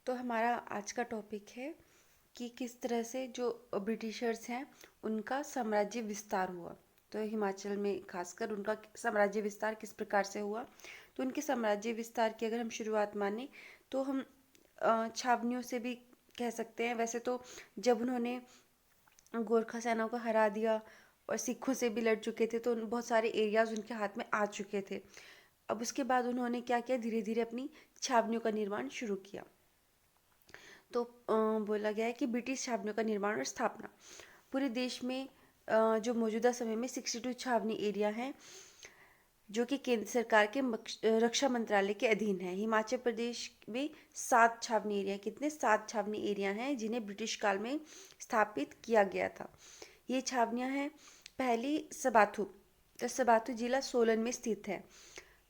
तो हमारा आज का टॉपिक है कि किस तरह से जो ब्रिटिशर्स हैं उनका साम्राज्य विस्तार हुआ। तो हिमाचल में खासकर उनका साम्राज्य विस्तार किस प्रकार से हुआ। तो उनके साम्राज्य विस्तार की अगर हम शुरुआत माने तो हम छावनियों से भी कह सकते हैं। वैसे तो जब उन्होंने गोरखा सेना को हरा दिया और सिखों से भी लड़ चुके थे तो बहुत सारे एरियाज उनके हाथ में आ चुके थे। अब उसके बाद उन्होंने क्या किया, धीरे धीरे अपनी छावनियों का निर्माण शुरू किया। तो बोला गया है कि ब्रिटिश छावनियों का निर्माण और स्थापना पूरे देश में जो मौजूदा समय में 62 छावनी एरिया हैं जो कि केंद्र सरकार के रक्षा मंत्रालय के अधीन है। हिमाचल प्रदेश में 7 छावनी एरिया, कितने 7 छावनी एरिया हैं जिन्हें ब्रिटिश काल में स्थापित किया गया था। ये छावनियां हैं, पहली सबाथू। तो सबाथू जिला सोलन में स्थित है।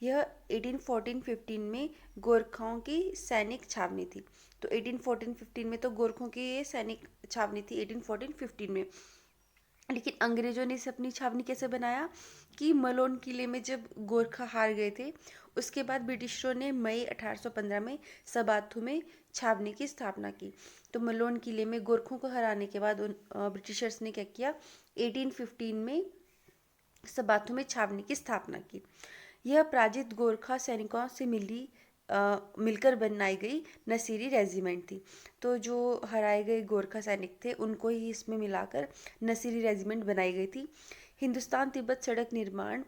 यह 1814-15 में गोरखाओं की सैनिक छावनी थी। तो 1814-15 में तो गोरखों की ये सैनिक छावनी थी 1814-15 में। लेकिन अंग्रेजों ने इसे अपनी छावनी कैसे बनाया कि मलोन किले में जब गोरखा हार गए थे उसके बाद ब्रिटिशरों ने मई 1815 में सबाथू में छावनी की स्थापना की। तो मलोन किले में गोरखों को हराने के बाद उन ब्रिटिशर्स ने क्या किया, 1815 में सबाथू में छावनी की स्थापना की। यह पराजित गोरखा सैनिकों से मिलकर बनाई गई नसीरी रेजिमेंट थी। तो जो हराए गए गोरखा सैनिक थे उनको ही इसमें मिलाकर नसीरी रेजिमेंट बनाई गई थी। हिंदुस्तान तिब्बत सड़क निर्माण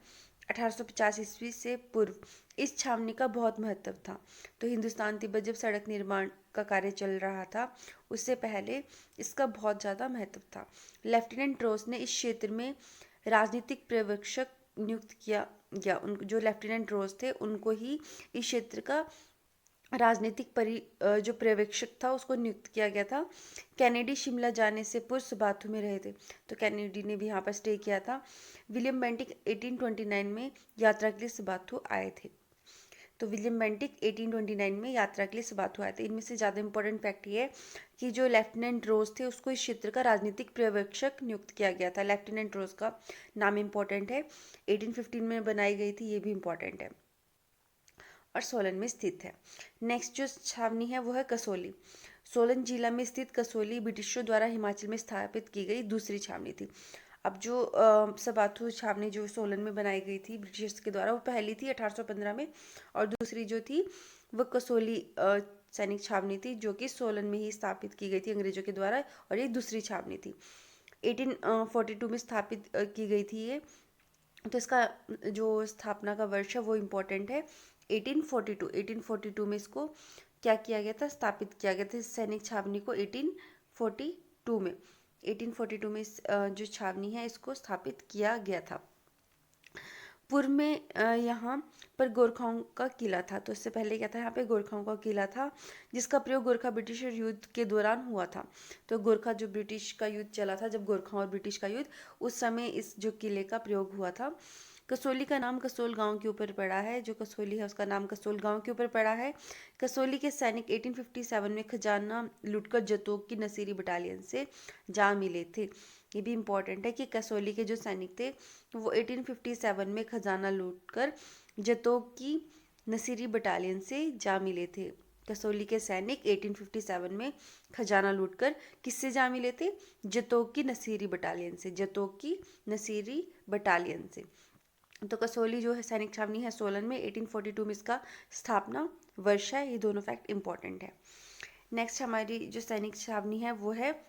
1850 ईस्वी से पूर्व इस छावनी का बहुत महत्व था। तो हिंदुस्तान तिब्बत जब सड़क निर्माण का कार्य चल रहा था उससे पहले इसका बहुत ज़्यादा महत्व था। लेफ्टिनेंट रोस ने इस क्षेत्र में राजनीतिक पर्यवेक्षक नियुक्त किया गया। उन जो लेफ्टिनेंट रोज थे उनको ही इस क्षेत्र का जो पर्यवेक्षक था उसको नियुक्त किया गया था। कैनेडी शिमला जाने से पूर्व सबाथू में रहे थे। तो कैनेडी ने भी यहाँ पर स्टे किया था। विलियम बेंटिक 1829 में यात्रा के लिए सबाथू आए थे। तो विलियम बेंटिक 1829 में यात्रा के लिए सबाथू आए थे। इनमें से ज़्यादा इंपॉर्टेंट फैक्ट ये है कि जो लेफ्टिनेंट रोज थे उसको इस क्षेत्र का राजनीतिक पर्यवेक्षक नियुक्त किया गया था। लेफ्टिनेंट रोज का नाम इंपॉर्टेंट है, 1815 में बनाई गई थी, ये भी इंपॉर्टेंट है और सोलन में स्थित है। नेक्स्ट जो छावनी है वो है कसोली। सोलन जिला में स्थित कसोली ब्रिटिशरों द्वारा हिमाचल में स्थापित की गई दूसरी छावनी थी। अब जो सबाथू छावनी जो सोलन में बनाई गई थी ब्रिटिशर्स के द्वारा वो पहली थी 1815 में, और दूसरी जो थी वो कसोली सैनिक छावनी थी जो कि सोलन में ही स्थापित की गई थी अंग्रेजों के द्वारा, और ये दूसरी छावनी थी 1842 में स्थापित की गई थी ये। तो इसका जो स्थापना का वर्ष है वो इम्पोर्टेंट है 1842 में इसको क्या किया गया था, स्थापित किया गया था इस सैनिक छावनी को 1842 में। 1842 में इस जो छावनी है इसको स्थापित किया गया था। पूर्व में यहाँ पर गोरखाओं का किला था। तो इससे पहले क्या था, यहाँ पे गोरखाओं का किला था जिसका प्रयोग गोरखा ब्रिटिश युद्ध के दौरान हुआ था। तो गोरखा जो ब्रिटिश का युद्ध चला था, जब गोरखाओं और ब्रिटिश का युद्ध, उस समय इस जो किले का प्रयोग हुआ था। कसोली का नाम कसोल गांव के ऊपर पड़ा है। जो कसोली है उसका नाम कसोल गांव के ऊपर पड़ा है। कसोली के सैनिक 1857 में खजाना लूटकर जतोग की नसीरी बटालियन से जा मिले थे। ये भी इम्पोर्टेंट है कि कसोली के जो सैनिक थे वो 1857 में खजाना लूटकर जतोग की नसीरी बटालियन से जा मिले थे। कसोली के सैनिक 1857 में खजाना लूटकर किससे जा मिले थे, जतोग की नसीरी बटालियन से, जतोग की नसीरी बटालियन से। तो कसोली जो है सैनिक छावनी है सोलन में 1842 में इसका स्थापना वर्ष है। ये दोनों फैक्ट इंपॉर्टेंट है। नेक्स्ट हमारी जो सैनिक छावनी है वो है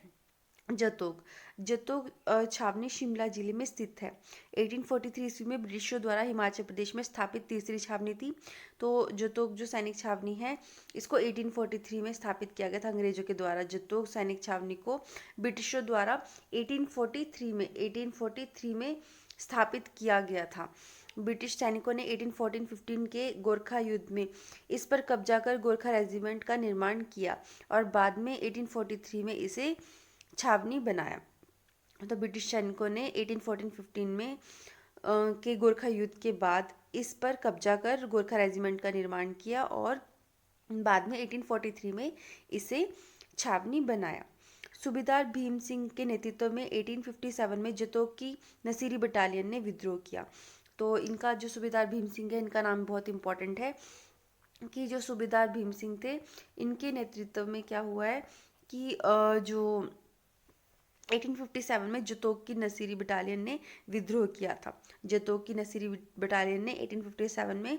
जतोग। जतोग छावनी शिमला जिले में स्थित है। 1843 ईस्वी में ब्रिटिशरों द्वारा हिमाचल प्रदेश में स्थापित तीसरी छावनी थी। तो जतोग जो सैनिक छावनी है इसको 1843 में स्थापित किया गया था अंग्रेजों के द्वारा। जतोग सैनिक छावनी को ब्रिटिशरों द्वारा 1843 में स्थापित किया गया था। ब्रिटिश सैनिकों ने 1814-15 के गोरखा युद्ध में इस पर कब्जा कर गोरखा रेजिमेंट का निर्माण किया और बाद में 1843 में इसे छावनी बनाया। तो ब्रिटिश सैनिकों ने 1814-15 में के गोरखा युद्ध के बाद इस पर कब्जा कर गोरखा रेजिमेंट का निर्माण किया और बाद में 1843 में इसे छावनी बनाया। सूबेदार भीम सिंह के नेतृत्व में 1857 में जतोग की नसीरी बटालियन ने विद्रोह किया। तो इनका जो सूबेदार भीम सिंह है इनका नाम बहुत इंपॉर्टेंट है। कि जो सूबेदार भीम सिंह थे, इनके नेतृत्व में क्या हुआ है कि जो 1857 में जतोक की नसीरी बटालियन ने विद्रोह किया था। जतोक की नसीरी बटालियन ने 1857 में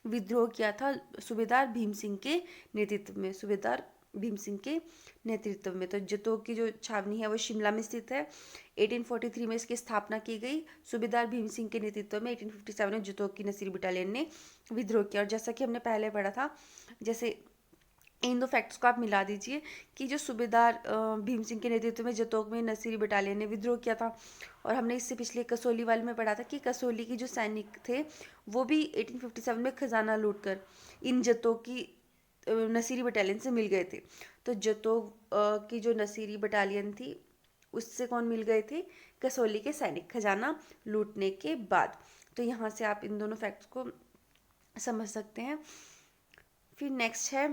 विद्रोह किया था सूबेदार भीम सिंह के नेतृत्व में, सूबेदार भीम सिंह के नेतृत्व में। तो जतोक की जो छावनी है वो शिमला में स्थित है। 1843 में इसकी स्थापना की गई। सूबेदार भीम सिंह के नेतृत्व में 1857 में जतोक की नसीरी बटालियन ने विद्रोह किया। और जैसा कि हमने पहले पढ़ा था, जैसे इन दो फैक्ट्स को आप मिला दीजिए कि जो सूबेदार भीम सिंह के नेतृत्व में जतोक में नसीरी बटालियन ने विद्रोह किया था, और हमने इससे पिछले कसौली वाले में पढ़ा था कि कसौली की जो सैनिक थे वो भी 1857 में खजाना लूटकर इन जतोक की नसीरी बटालियन से मिल गए थे। तो जतोक की जो नसीरी बटालियन थी उससे कौन मिल गए थे? कसौली के सैनिक, खजाना लूटने के बाद। तो यहाँ से आप इन दोनों फैक्ट्स को समझ सकते हैं। फिर नेक्स्ट है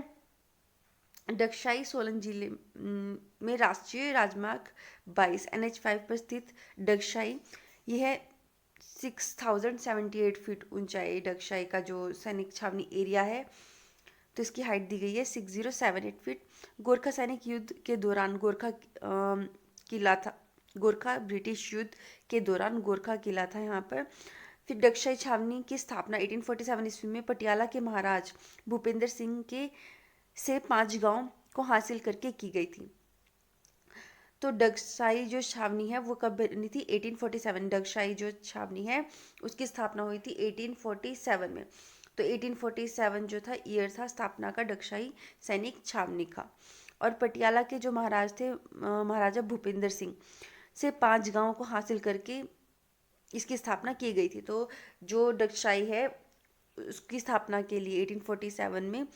डगशाई सोलन जिले में राष्ट्रीय राजमार्ग 22 NH5 पर स्थित डगशाई, यह 6078 फीट ऊंचाई डगशाई का जो सैनिक छावनी एरिया है, तो इसकी हाइट दी गई है 6078 फीट। गोरखा सैनिक युद्ध के दौरान गोरखा किला था, गोरखा ब्रिटिश युद्ध के दौरान गोरखा किला था यहाँ पर। फिर डगशाई छावनी की स्थापना 1847 ईस्वी में पटियाला के महाराज भूपेंद्र सिंह के से 5 गांव को हासिल करके की गई थी। तो डगशाई जो छावनी है वो कब बनी थी? 1847। डगशाई जो छावनी है उसकी स्थापना हुई थी 1847 में। तो 1847 जो था ईयर था स्थापना का डगशाई सैनिक छावनी का। और पटियाला के जो महाराज थे महाराजा भूपेंद्र सिंह से 5 गांव को हासिल करके इसकी स्थापना की गई थी। तो जो डगशाई है उसकी स्थापना के लिए 1847 में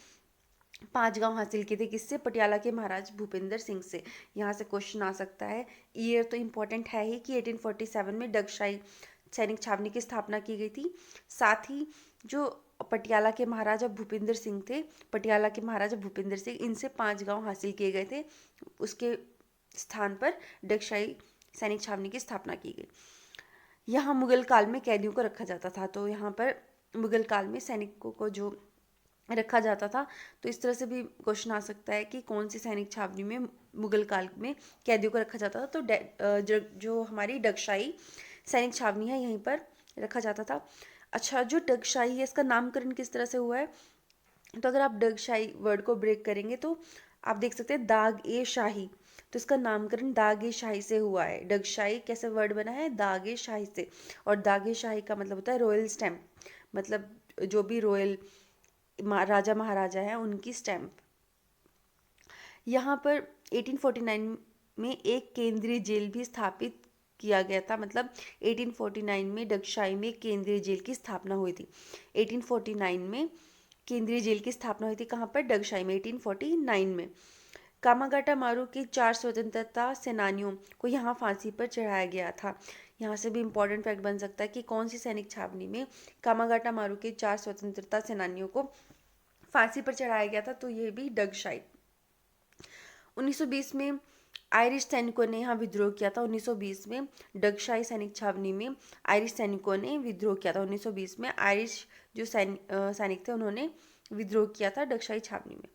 5 गांव हासिल किए थे, किससे? पटियाला के महाराज भूपेंद्र सिंह से। यहाँ से क्वेश्चन आ सकता है, ईयर तो इम्पोर्टेंट है ही कि 1847 में डगशाई सैनिक छावनी की स्थापना की गई थी। साथ ही जो पटियाला के महाराजा भूपेंद्र सिंह थे, पटियाला के महाराजा भूपेंद्र सिंह, इनसे 5 गांव हासिल किए गए थे, उसके स्थान पर डगशाई सैनिक छावनी की स्थापना की गई। यहाँ मुगल काल में कैदियों को रखा जाता था। तो यहाँ पर मुगल काल में सैनिकों को जो रखा जाता था, तो इस तरह से भी क्वेश्चन आ सकता है कि कौन सी सैनिक छावनी में मुगल काल में कैदियों को रखा जाता था। तो जो हमारी डगशाई सैनिक छावनी है यहीं पर रखा जाता था। अच्छा, जो डगशाई है इसका नामकरण किस तरह से हुआ है? तो अगर आप डगशाई वर्ड को ब्रेक करेंगे तो आप देख सकते हैं दाग ए शाही, तो इसका नामकरण दाग ए शाही से हुआ है। डगशाई कैसे वर्ड बना है? दाग ए शाही से। और दाग ए शाही का मतलब होता है रॉयल स्टैम्प, मतलब जो भी रॉयल राजा महाराजा हैं उनकी स्टैम्प। यहाँ पर 1849 में एक केंद्रीय जेल भी स्थापित किया गया था, मतलब 1849 में डगशाई में केंद्रीय जेल की स्थापना हुई थी। 1849 में केंद्रीय जेल की स्थापना हुई थी, कहाँ पर? डगशाई में 1849 में। कामागाटा मारू के 4 स्वतंत्रता सेनानियों को यहाँ फांसी पर चढ़ाया गया था। यहाँ से भी इम्पोर्टेंट फैक्ट बन सकता है कि कौन सी सैनिक छावनी में कामागाटा मारू के 4 स्वतंत्रता सेनानियों को फांसी पर चढ़ाया गया था, तो ये भी डगशाई। 1920 में आयरिश सैनिकों ने यहाँ विद्रोह किया था। 1920 में डगशाई सैनिक छावनी में आयरिश सैनिकों ने विद्रोह किया था। 1920 में आयरिश जो सैनिक थे उन्होंने विद्रोह किया था डगशाई छावनी में।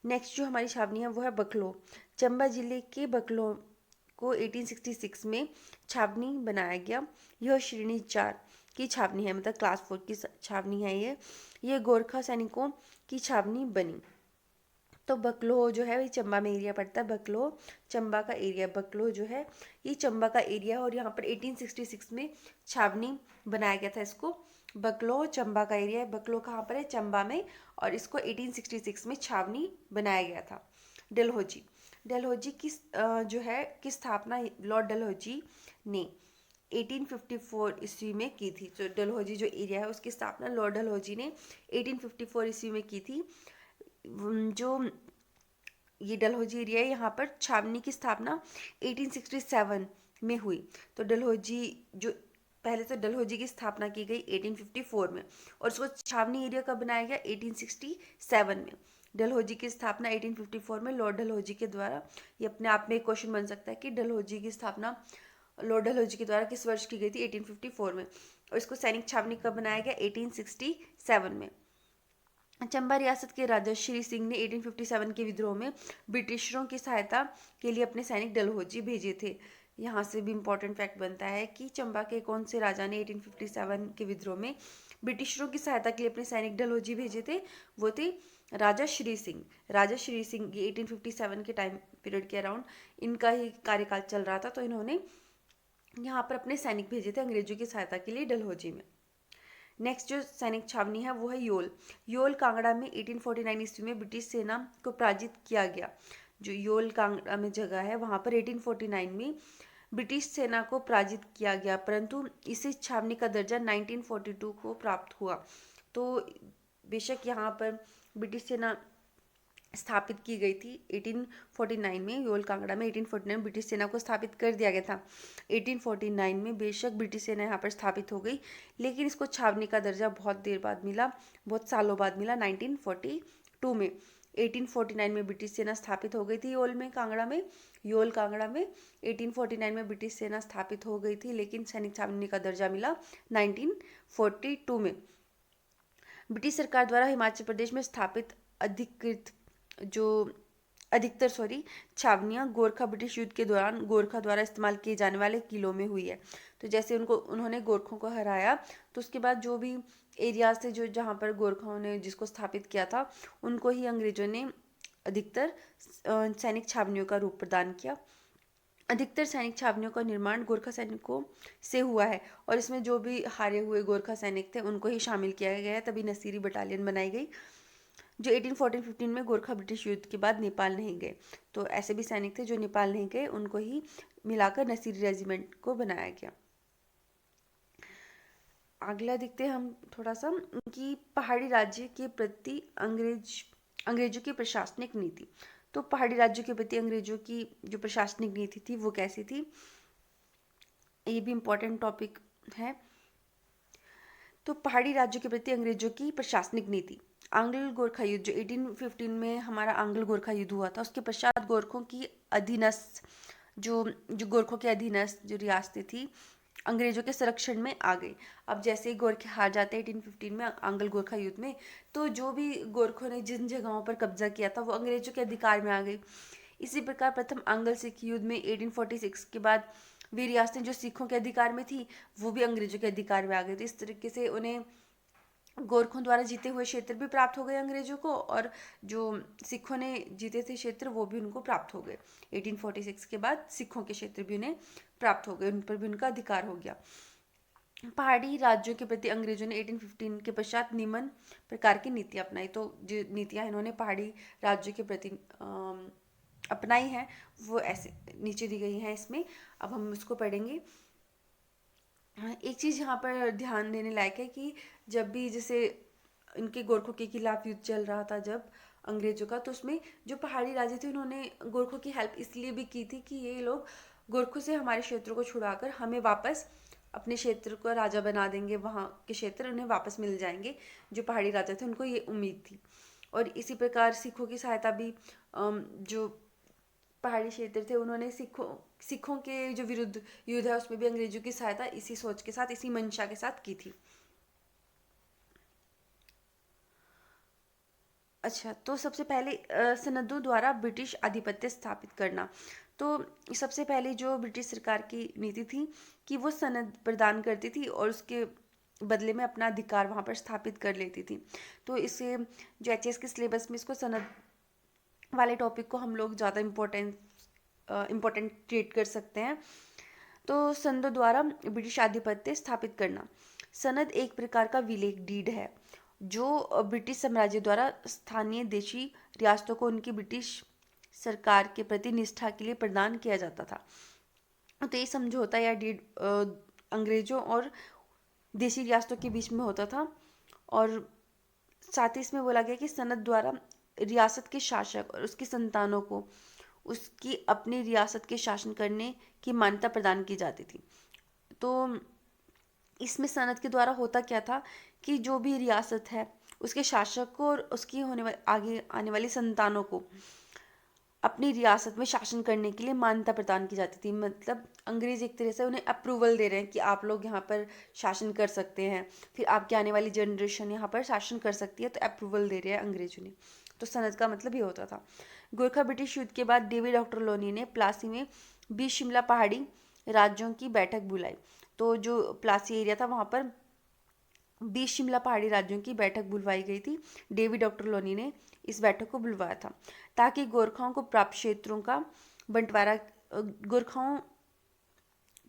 नेक्स्ट जो हमारी छावनी है वो है बकलो। चंबा जिले के बकलो को 1866 में छावनी बनाया गया। यह श्रेणी 4 की छावनी है, मतलब क्लास 4 की छावनी है ये गोरखा सैनिकों की छावनी बनी। तो बकलो जो है ये चंबा में एरिया पड़ता है। बकलो चंबा का एरिया, बकलो जो है ये चंबा का एरिया है, और यहाँ पर 1866 में छावनी बनाया गया था इसको। बकलो चंबा का एरिया है, बकलो कहाँ पर है? चंबा में, और इसको 1866 में छावनी बनाया गया था। डलहौजी, डलहौजी की जो है की स्थापना लॉर्ड डलहौजी ने 1854 ईस्वी में की थी। तो डलहौजी जो एरिया है उसकी स्थापना लॉर्ड डलहौजी ने 1854 ईस्वी में की थी। जो ये डलहौजी एरिया है यहाँ पर छावनी की स्थापना 1867 में हुई। तो डलहौजी जो पहले तो डलहौजी की स्थापना की गई 1854 में, और उसको छावनी एरिया कब बनाया गया? 1867 में। डलहौजी की स्थापना 1854 में लॉर्ड डलहौजी के द्वारा। ये अपने आप में एक क्वेश्चन बन सकता है कि डलहौजी की स्थापना लॉर्ड डलहौजी के द्वारा किस वर्ष की गई थी? 1854 में। और इसको सैनिक छावनी कब बनाया गया? 1867 में। चंबा रियासत के राजा श्री सिंह ने 1857 के विद्रोह में ब्रिटिशरों की सहायता के लिए अपने सैनिक डलहौजी भेजे थे। यहाँ से भी इम्पोर्टेंट फैक्ट बनता है कि चंबा के कौन से राजा ने 1857 के विद्रोह में ब्रिटिशरों की सहायता के लिए अपने सैनिक डलहौजी भेजे थे। वो थे राजा श्री सिंह। राजा श्री सिंह ये 1857 के टाइम पीरियड के अराउंड इनका ही कार्यकाल चल रहा था, तो इन्होंने यहाँ पर अपने सैनिक भेजे थे अंग्रेजों की सहायता के लिए डलहौजी में। नेक्स्ट जो सैनिक छावनी है वो है योल। योल कांगड़ा में 1849 ईस्वी में ब्रिटिश सेना को पराजित किया गया। जो योल कांगड़ा में जगह है वहाँ पर 1849 में ब्रिटिश सेना को पराजित किया गया, परंतु इसे छावनी का दर्जा 1942 को प्राप्त हुआ। तो बेशक यहाँ पर ब्रिटिश सेना स्थापित की गई थी 1849 में। योल कांगड़ा में 1849 में ब्रिटिश सेना को स्थापित कर दिया गया था। 1849 में बेशक ब्रिटिश सेना यहाँ पर स्थापित हो गई, लेकिन इसको छावनी का दर्जा बहुत देर बाद मिला, बहुत सालों बाद मिला, 1942 में। 1849 में ब्रिटिश सेना स्थापित हो गई थी योल में कांगड़ा में, योल कांगड़ा में 1849 में ब्रिटिश सेना स्थापित हो गई थी, लेकिन सैनिक छावनी का दर्जा मिला 1942 में। ब्रिटिश सरकार द्वारा हिमाचल प्रदेश में स्थापित अधिकतर छावनियाँ गोरखा ब्रिटिश युद्ध के दौरान गोरखा द्वारा इस्तेमाल किए जाने वाले किलों में हुई है। तो जैसे उन्होंने गोरखों को हराया, तो उसके बाद जो भी एरियाज थे जो जहाँ पर गोरखाओं ने जिसको स्थापित किया था, उनको ही अंग्रेजों ने अधिकतर सैनिक छावनियों का रूप प्रदान किया। अधिकतर सैनिक छावनियों का निर्माण गोरखा सैनिकों से हुआ है, और इसमें जो भी हारे हुए गोरखा सैनिक थे उनको ही शामिल किया गया है, तभी नसीरी बटालियन बनाई गई जो 1814-15 में गोरखा ब्रिटिश युद्ध के बाद नेपाल नहीं गए। तो ऐसे भी सैनिक थे जो नेपाल नहीं गए, उनको ही मिलाकर नसीरी रेजिमेंट को बनाया गया। अगला देखते हैं हम थोड़ा सा कि पहाड़ी राज्य के प्रति अंग्रेजों की प्रशासनिक नीति। तो पहाड़ी राज्यों के प्रति अंग्रेजों की जो प्रशासनिक नीति थी वो कैसी थी, ये भी इम्पोर्टेंट टॉपिक है। तो पहाड़ी राज्यों के प्रति अंग्रेजों की प्रशासनिक नीति। आंग्ल गोरखा युद्ध जो 1815 में हमारा आंग्ल गोरखा युद्ध हुआ था, उसके पश्चात गोरखों की अधीनस्थ जो गोरखों के अधीनस्थ जो रियासतें थी अंग्रेजों के संरक्षण में आ गई। अब जैसे ही गोरखे हार जाते हैं 1815 में आंग्ल गोरखा युद्ध में, तो जो भी गोरखों ने जिन जगहों पर कब्जा किया था वो अंग्रेजों के अधिकार में आ गई। इसी प्रकार प्रथम आंग्ल सिख युद्ध में 1846 के बाद वे रियासतें जो सिखों के अधिकार में थी वो भी अंग्रेजों के अधिकार में आ गई। तो इस तरीके से उन्हें गोरखों द्वारा जीते हुए क्षेत्र भी प्राप्त हो गए अंग्रेजों को, और जो सिखों ने जीते थे क्षेत्र वो भी उनको प्राप्त हो गए। 1846 के बाद सिखों के क्षेत्र भी उन्हें प्राप्त हो गए, उन पर भी उनका अधिकार हो गया। पहाड़ी राज्यों के प्रति अंग्रेजों ने 1815 के पश्चात निम्न प्रकार की नीतियां अपनाई। तो जो नीतियां इन्होंने पहाड़ी राज्यों के प्रति अपनाई हैं वो ऐसे नीचे दी गई हैं इसमें। अब हम उसको पढ़ेंगे। एक चीज़ यहाँ पर ध्यान देने लायक है कि जब भी जैसे इनके गोरखों के खिलाफ युद्ध चल रहा था जब अंग्रेजों का, तो उसमें जो पहाड़ी राजे थे उन्होंने गोरखों की हेल्प इसलिए भी की थी कि ये लोग गोरखों से हमारे क्षेत्रों को छुड़ाकर हमें वापस अपने क्षेत्र को राजा बना देंगे, वहाँ के क्षेत्र उन्हें वापस मिल जाएंगे। जो पहाड़ी राजा थे उनको ये उम्मीद थी। और इसी प्रकार सिखों की सहायता भी जो पहाड़ी क्षेत्र थे उन्होंने सिखों के जो विरुद्ध युद्ध है उसमें भी अंग्रेजों की सहायता इसी सोच के साथ, इसी मंशा के साथ की थी। अच्छा, तो सबसे पहले सनदों द्वारा ब्रिटिश आधिपत्य स्थापित करना। तो सबसे पहले जो ब्रिटिश सरकार की नीति थी कि वो सनद प्रदान करती थी और उसके बदले में अपना अधिकार वहाँ पर स्थापित कर लेती थी। तो इसे जो एचएस के सिलेबस में इसको सनद वाले टॉपिक को हम लोग ज़्यादा इम्पोर्टेंट ट्रीट कर सकते हैं। तो सनदों द्वारा ब्रिटिश आधिपत्य स्थापित करना। सनद एक प्रकार का विलेख डीड है जो ब्रिटिश साम्राज्य द्वारा स्थानीय देशी रियासतों को उनकी ब्रिटिश सरकार के प्रति निष्ठा के लिए प्रदान किया जाता था। तो ये समझौता या डीड अंग्रेजों और देशी रियासतों के बीच में होता था। और साथ ही इसमें बोला गया कि सनद द्वारा रियासत के शासक और उसकी संतानों को उसकी अपनी रियासत के शासन करने की मान्यता प्रदान की जाती थी। तो इसमें सनद के द्वारा होता क्या था कि जो भी रियासत है उसके शासक को और उसकी आगे आने वाली संतानों को अपनी रियासत में शासन करने के लिए मान्यता प्रदान की जाती थी। मतलब अंग्रेज एक तरह से उन्हें अप्रूवल दे रहे हैं कि आप लोग यहाँ पर शासन कर सकते हैं, फिर आपकी आने वाली जनरेशन यहाँ पर शासन कर सकती है, तो अप्रूवल दे रहे हैं अंग्रेज उन्हें। तो सनद का मतलब ये होता था। गोरखा ब्रिटिश युद्ध के बाद डेविड ऑक्टरलोनी ने प्लासी में 20 शिमला पहाड़ी राज्यों की बैठक बुलाई। तो जो प्लासी एरिया था वहाँ पर 20 शिमला पहाड़ी राज्यों की बैठक बुलवाई गई थी। डेविड ऑक्टरलोनी ने इस बैठक को बुलवाया था ताकि गोरखाओं को प्राप्त क्षेत्रों का बंटवारा, गोरखाओं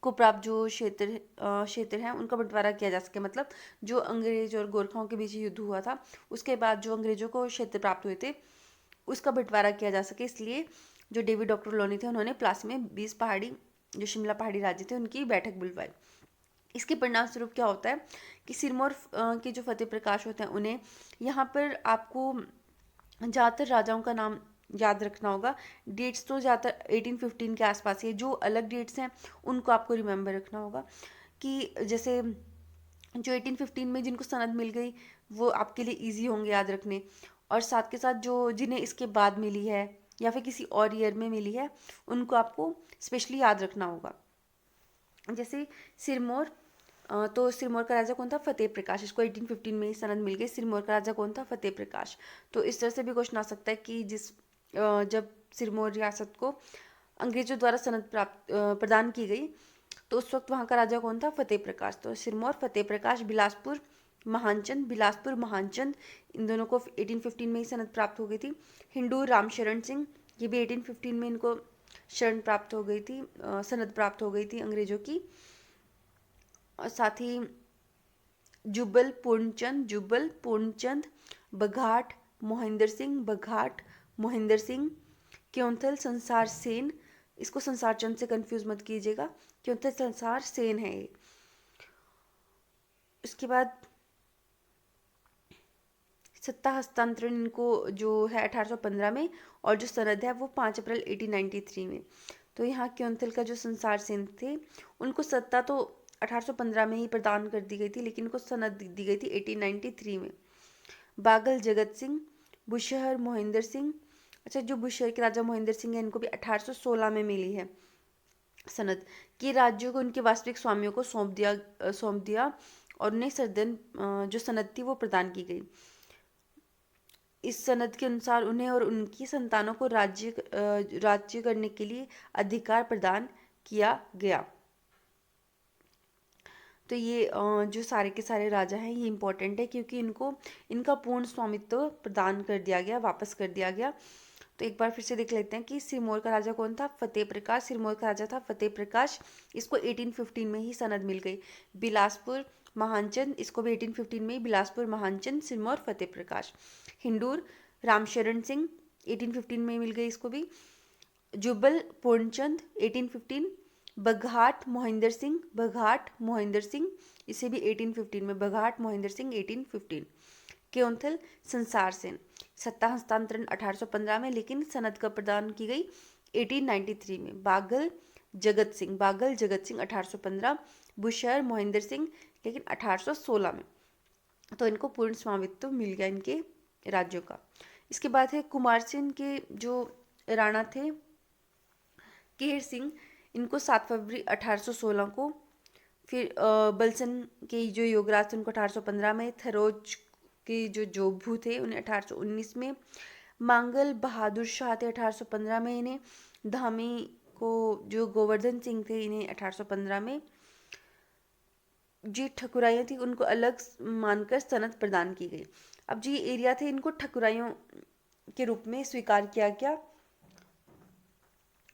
को प्राप्त जो क्षेत्र हैं उनका बंटवारा किया जा सके। मतलब जो अंग्रेज और गोरखाओं के बीच युद्ध हुआ था उसके बाद जो अंग्रेजों को क्षेत्र प्राप्त हुए थे उसका बंटवारा किया जा सके, इसलिए जो डेविड ऑक्टरलोनी थे उन्होंने प्लासी में 20 पहाड़ी जो शिमला पहाड़ी राज्य थे उनकी बैठक बुलवाई। इसके परिणाम स्वरूप क्या होता है कि सिरमौर के जो फतेह प्रकाश होते हैं उन्हें यहाँ पर आपको ज़्यादातर राजाओं का नाम याद रखना होगा। डेट्स तो ज़्यादातर 1815 के आसपास ही है, जो अलग डेट्स हैं उनको आपको रिमेंबर रखना होगा। कि जैसे जो 1815 में जिनको सनद मिल गई वो आपके लिए इजी होंगे याद रखने, और साथ के साथ जो जिन्हें इसके बाद मिली है या फिर किसी और ईयर में मिली है उनको आपको स्पेशली याद रखना होगा। जैसे सिरमौर, तो सिरमौर का राजा कौन था? फतेह प्रकाश। इसको 1815 में ही सनद मिल गई। सिरमौर का राजा कौन था? फतेह प्रकाश। तो इस तरह से भी क्वेश्चन आ सकता है कि जब सिरमौर रियासत को अंग्रेजों द्वारा सनद प्रदान की गई तो उस वक्त वहाँ का राजा कौन था? फतेह प्रकाश। तो सिरमौर, फतेह प्रकाश, बिलासपुर महानचंद, इन दोनों को 1815 में ही सनद प्राप्त हो गई थी। हिंडूर रामशरण सिंह, ये भी 1815 में इनको शरण प्राप्त हो गई थी, सनद प्राप्त हो गई थी अंग्रेजों की। और साथ ही जुब्बल पूर्णचंद, बघाट मोहिंदर सिंह, क्योंथल संसार सेन, इसको संसार चंद से कंफ्यूज मत कीजिएगा, क्योंथल संसार सेन है ये। इसके बाद सत्ता हस्तांतरण इनको जो है 1815 में, और जो सनद है वो 5 अप्रैल 1893 में। तो यहाँ क्योंथल का जो संसार सेन थे उनको सत्ता तो 1815 में ही प्रदान कर दी गई थी, लेकिन उनको सनद दी गई थी 1893 में। बागल जगत सिंह, बुशहर मोहिंदर सिंह, अच्छा जो बुशहर के राजा मोहिंदर सिंह है इनको भी 1816 में मिली है सनद, कि राज्यों को उनके वास्तविक स्वामियों को सौंप दिया और उन्हें सरदन जो सनद थी वो प्रदान की गई। इस सनद के अनुसार उन्हें और उनकी संतानों को राज्य करने के लिए अधिकार प्रदान किया गया। तो ये जो सारे के सारे राजा हैं ये इम्पोर्टेंट है क्योंकि इनका पूर्ण स्वामित्व प्रदान कर दिया गया, वापस कर दिया गया। तो एक बार फिर से देख लेते हैं कि सिरमौर का राजा कौन था? फतेह प्रकाश। सिरमौर का राजा था फतेह प्रकाश, इसको 1815 में ही सनद मिल गई। बिलासपुर महानचंद, इसको भी 1815 में ही बिलासपुर महानचंद, सिरमौर फतेह प्रकाश। हिंडूर रामशरण सिंह, 1815 में मिल गई इसको भी। जुब्बल पूर्णचंद 1815। बघाट मोहिंदर सिंह, इसे भी 1815 में, बघाट मोहिंदर सिंह 1815। क्योंथल संसार सेन, सत्ता हस्तांतरण 1815 में, लेकिन सनद का प्रदान की गई 1893 में। बागल जगत सिंह 1815। बुशहर मोहिंदर सिंह, लेकिन 1816 में। तो इनको पूर्ण स्वामित्व मिल गया इनके राज्यों का। इसके बाद है कुमार सेन के जो राणा थे केहर सिंह, इनको 7 फरवरी 1816 को, फिर बलसन के जो योगराज थे उनको 1815 में, थरोज के जो जोभू थे उन्हें 1819 में, मांगल बहादुर शाह थे 1815 में इन्हें, धामी को जो गोवर्धन सिंह थे इन्हें 1815 में, जी ठकुराइयाँ थी उनको अलग मानकर सनद प्रदान की गई। अब जो ये एरिया थे इनको ठकुराइयों के रूप में स्वीकार किया गया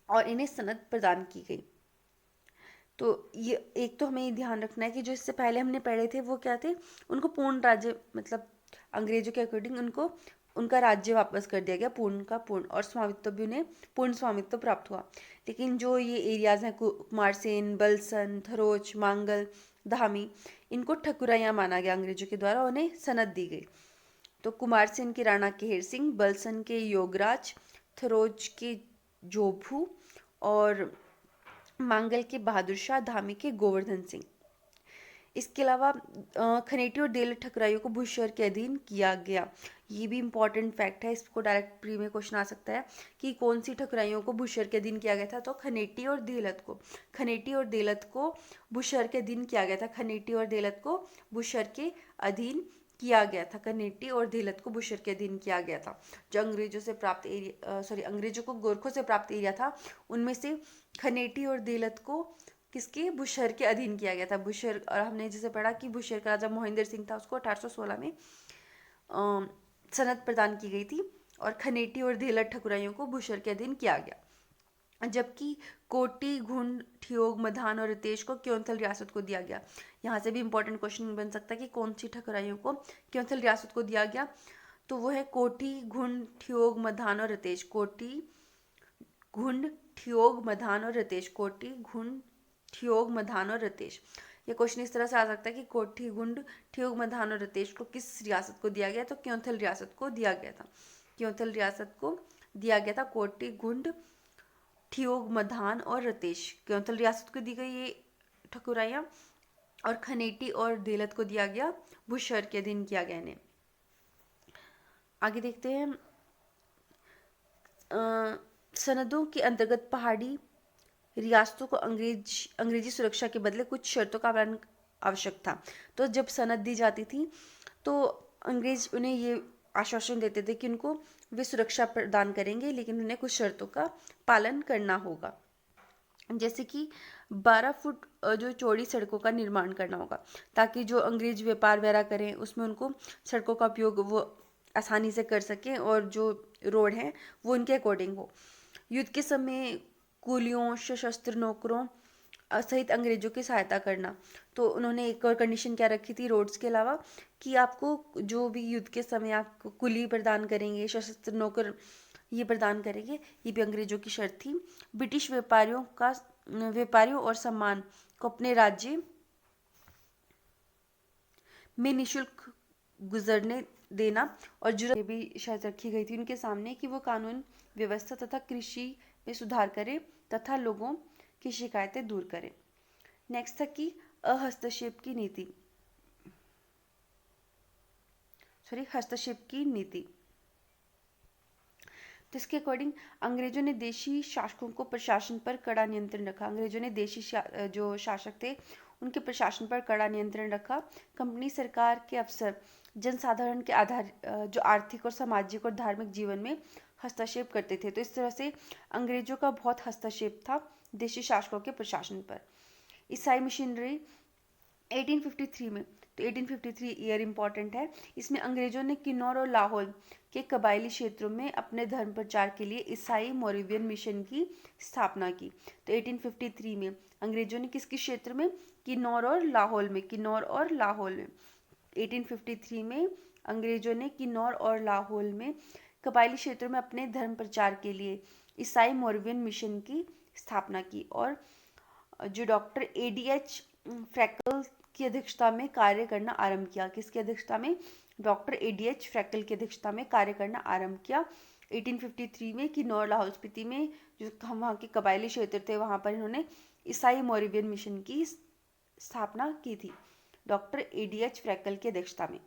और इन्हें सनद प्रदान की गई। तो ये एक तो हमें ये ध्यान रखना है कि जो इससे पहले हमने पढ़े थे वो क्या थे, उनको पूर्ण राज्य, मतलब अंग्रेजों के अकॉर्डिंग उनको उनका राज्य वापस कर दिया गया, पूर्ण का पूर्ण, और स्वामित्व भी उन्हें पूर्ण स्वामित्व प्राप्त हुआ। लेकिन जो ये एरियाज हैं कुमारसेन, बलसन, थरोच, मांगल, धामी, इनको ठकुराइयाँ माना गया अंग्रेजों के द्वारा, उन्हें सनद दी गई। तो कुमारसेन के राणा केहर सिंह, बलसन के योगराज, थरोज के जोभू और मांगल के बहादुर शाह, धामी के गोवर्धन सिंह। इसके अलावा खनेटी और देलट ठकुराइयों को भूशहर के अधीन किया गया। ये भी इंपॉर्टेंट फैक्ट है, इसको डायरेक्ट प्री में क्वेश्चन आ सकता है कि कौन सी ठकुराइयों को भूशहर के अधीन किया गया था। तो खनेटी और देलत को भूशहर के अधीन किया गया था। खनेटी और देलत को भूशहर के अधीन किया गया था। खनेटी और देलत को भूशहर के अधीन किया गया था। जो अंग्रेजों को गोरखों से प्राप्त एरिया था, उनमें से खनेटी और देलत को किसके भूशहर के अधीन किया गया था। भूशहर, और हमने जैसे पढ़ा कि भूशहर का राजा मोहिंदर सिंह था, उसको 1816 में सनद प्रदान की गई थी, और खनेटी और देलट ठकुराइयों को भूशहर के अधीन किया गया। जबकि कोटी, घुंड, ठियोग, मधान और रितेश को क्योंथल रियासत को दिया गया। यहाँ से भी इंपॉर्टेंट क्वेश्चन बन सकता है कि कौन सी ठकुराइयों को क्योंथल रियासत को दिया गया। तो वो है कोटी, घुंड, ठियोग, मधान और रितेश। कोटी, घुंड, ठियोग, मधान और रितेश। कोटी, घुंड, ठियोग, मधान और रितेश। ये क्वेश्चन इस तरह से आ सकता है कि कोठी, गुंड, ठियोग, मधान और रितेश को किस रियासत को दिया गया। तो क्योंथल रियासत को दिया गया था। क्योंथल रियासत को दिया गया था कोटी, गुंड, ठियोग, मधान और रितेश। क्योंथल रियासत को दी गई ये ठकुराइयाँ, और खनेटी और देलत को दिया गया, भूशहर के अधीन किया गया इन्हें। आगे देखते हैं, सनदों के अंतर्गत पहाड़ी रियासतों को अंग्रेजी सुरक्षा के बदले कुछ शर्तों का पालन आवश्यक था। तो जब सनद दी जाती थी तो अंग्रेज उन्हें ये आश्वासन देते थे कि उनको वे सुरक्षा प्रदान करेंगे, लेकिन उन्हें कुछ शर्तों का पालन करना होगा। जैसे कि 12 फुट जो चौड़ी सड़कों का निर्माण करना होगा, ताकि जो अंग्रेज व्यापार वगैरह करें उसमें उनको सड़कों का उपयोग वो आसानी से कर सकें, और जो रोड हैं वो उनके अकॉर्डिंग हो। युद्ध के समय कुलियों, सशस्त्र नौकरों सहित अंग्रेजों की सहायता करना। तो उन्होंने एक और कंडीशन क्या रखी थी रोड्स के अलावा, कि आपको जो भी युद्ध के समय आपको कुली प्रदान करेंगे, सशस्त्र नौकर ये प्रदान करेंगे, ये भी अंग्रेजों की शर्त थी। ब्रिटिश व्यापारियों और सम्मान को अपने राज्य में निःशुल्क गुजरने देना, और जरूरत भी शायद रखी गई थी उनके सामने कि वो कानून व्यवस्था तथा कृषि में सुधार करें तथा लोगों की शिकायतें दूर करें। नेक्स्ट था कि हस्तक्षेप की नीति। तो इसके अकॉर्डिंग अंग्रेजों ने देशी शासकों को प्रशासन पर कड़ा नियंत्रण रखा। अंग्रेजों ने देशी जो शासक थे उनके प्रशासन पर कड़ा नियंत्रण रखा। कंपनी सरकार के अफसर जनसाधारण के आधार जो आर्थिक और सामाजिक और धार्मिक जीवन में हस्तक्षेप करते थे। तो इस तरह से अंग्रेजों का बहुत हस्तक्षेप था देशी शासकों के प्रशासन पर। ईसाई मिशनरी 1853 में, तो 1853 ईयर इंपॉर्टेंट है। इसमें अंग्रेजों ने किन्नौर और लाहौल के कबायली क्षेत्रों में अपने धर्म प्रचार के लिए ईसाई मोरेवियन मिशन की स्थापना की। तो 1853 में अंग्रेजों ने किसके क्षेत्र में, किन्नौर और लाहौल में 1853 में अंग्रेजों ने किन्नौर और लाहौल में कबायली क्षेत्रों में अपने धर्म प्रचार के लिए ईसाई मोरेवियन मिशन की स्थापना की। और जो डॉक्टर ADH फ्रैकल की अध्यक्षता में कार्य करना आरंभ किया। किसकी अध्यक्षता में, डॉक्टर ADH फ्रैकल की अध्यक्षता में कार्य करना आरंभ किया 1853 में। किन्नौर, लाहौल स्पीति में जो हम वहाँ के कबायली क्षेत्र थे वहाँ पर इन्होंने ईसाई मोरेवियन मिशन की स्थापना की थी डॉक्टर ADH फ्रैकल की अध्यक्षता में।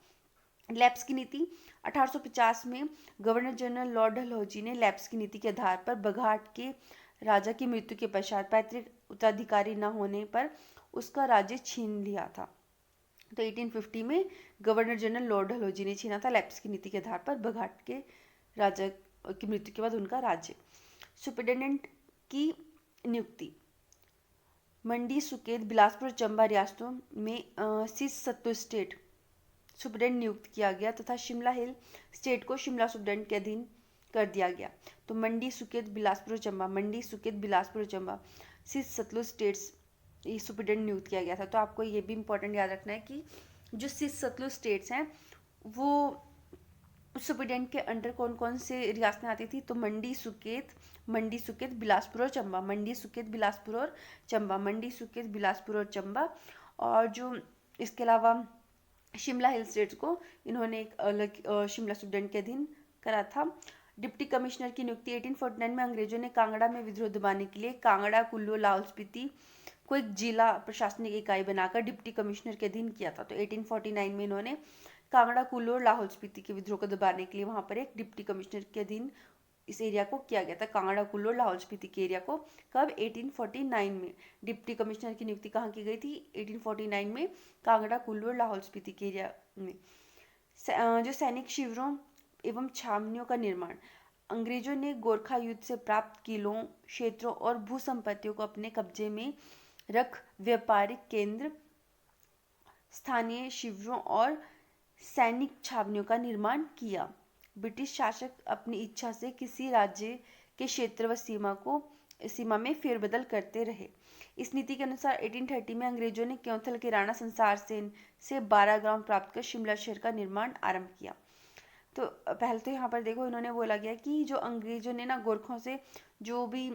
लैप्स की नीति 1850 में गवर्नर जनरल लॉर्ड डलहौजी ने लैप्स की नीति के आधार पर बघाट के राजा की मृत्यु के पश्चात पैतृक उत्तराधिकारी न होने पर उसका राज्य छीन लिया था। तो 1850 में गवर्नर जनरल लॉर्ड डलहौजी ने छीना था लैप्स की नीति के आधार पर बघाट के राजा की मृत्यु के बाद उनका राज्य। सुपरिटेंडेंट की नियुक्ति मंडी, सुकेत, बिलासपुर, चंबा रियासतों में सत्तू स्टेट सुपरिटेंडेंट नियुक्त किया गया तथा शिमला हिल स्टेट को शिमला सुपरिटेंडेंट के अधीन कर दिया गया। तो मंडी, सुकेत, बिलासपुर, चंबा, मंडी, सुकेत, बिलासपुर, चंबा 6 सतलुज स्टेट्स सुपरिटेंडेंट नियुक्त किया गया था। तो आपको ये भी इंपॉर्टेंट याद रखना है कि जो 6 सतलुज स्टेट्स हैं वो सुपरिटेंडेंट के अंडर कौन कौन से रियासतें आती थी। तो मंडी, सुकेत, बिलासपुर और चंबा, मंडी, सुकेत, बिलासपुर और चंबा, मंडी, सुकेत, बिलासपुर और चंबा। और जो इसके अलावा शिमला हिल स्टेट्स को इन्होंने एक अलग शिमला सुपरिटेंडेंट के अधीन करा था। डिप्टी कमिश्नर की नियुक्ति 1849 में अंग्रेजों ने कांगड़ा में विद्रोह दबाने के लिए कांगड़ा, कुल्लू, लाहौल स्पीति को एक जिला प्रशासनिक इकाई बनाकर डिप्टी कमिश्नर के अधीन किया था। तो 1849 में इन्होंने कांगड़ा, कुल्लू और लाहौल स्पीति के विद्रोह को दबाने के लिए वहां पर एक डिप्टी कमिश्नर के अधीन इस एरिया को किया गया था, कांगड़ा, कुल्लू और लाहौल स्पीति के एरिया को। कब? 1849 में। डिप्टी कमिश्नर की नियुक्ति कहाँ की गई थी? 1849 में कांगड़ा, कुल्लू और लाहौल स्पीति के एरिया में। जो सैनिक शिविरों एवं छावनियों का निर्माण, अंग्रेजों ने गोरखा युद्ध से प्राप्त किलों, क्षेत्रों और भू संपत्तियों को अपने कब्जे में रख व्यापारिक केंद्र, स्थानीय शिविरों और सैनिक छावनियों का निर्माण किया। ब्रिटिश शासक अपनी इच्छा से किसी राज्य के क्षेत्र व सीमा में फेरबदल करते रहे। इस नीति के अनुसार 1830 में अंग्रेजों ने क्योंथल के राणा संसार सेन से 12 गांव प्राप्त कर शिमला शहर का निर्माण आरंभ किया। तो पहले तो यहाँ पर देखो इन्होंने बोला गया कि जो अंग्रेजों ने ना गोरखों से जो भी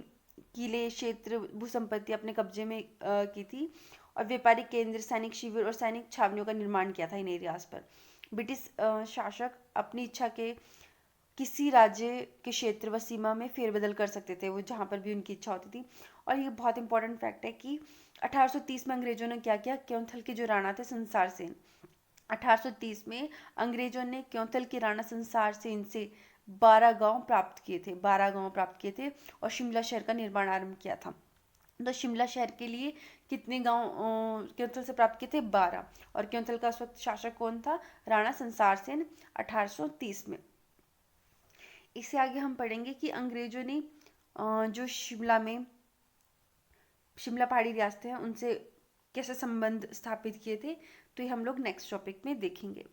किले, क्षेत्र, भू संपत्ति अपने कब्जे में की थी और व्यापारिक केंद्र, सैनिक शिविर और सैनिक छावनियों का निर्माण किया था इन एरियाज पर। ब्रिटिश शासक अपनी इच्छा के किसी राज्य के क्षेत्र व सीमा में फेरबदल कर सकते थे, वो जहाँ पर भी उनकी इच्छा होती थी। और ये बहुत इंपॉर्टेंट फैक्ट है कि 1830 में अंग्रेजों ने क्या किया? क्योंथल के जो राणा थे संसार सेन, 1830 में अंग्रेजों ने क्योंथल के राणा संसार सेन से 12 गांव प्राप्त किए थे, 12 गांव प्राप्त किए थे और शिमला शहर का निर्माण आरंभ किया था। तो शिमला शहर के लिए कितने गांव क्योंथल से प्राप्त किए थे? 12। और क्योंथल का उस वक्त शासक कौन था? राणा संसार सेन, 1830 में। इससे आगे हम पढ़ेंगे कि अंग्रेजों ने जो शिमला पहाड़ी रियासतें हैं उनसे कैसे संबंध स्थापित किए थे। तो ये हम लोग नेक्स्ट टॉपिक में देखेंगे।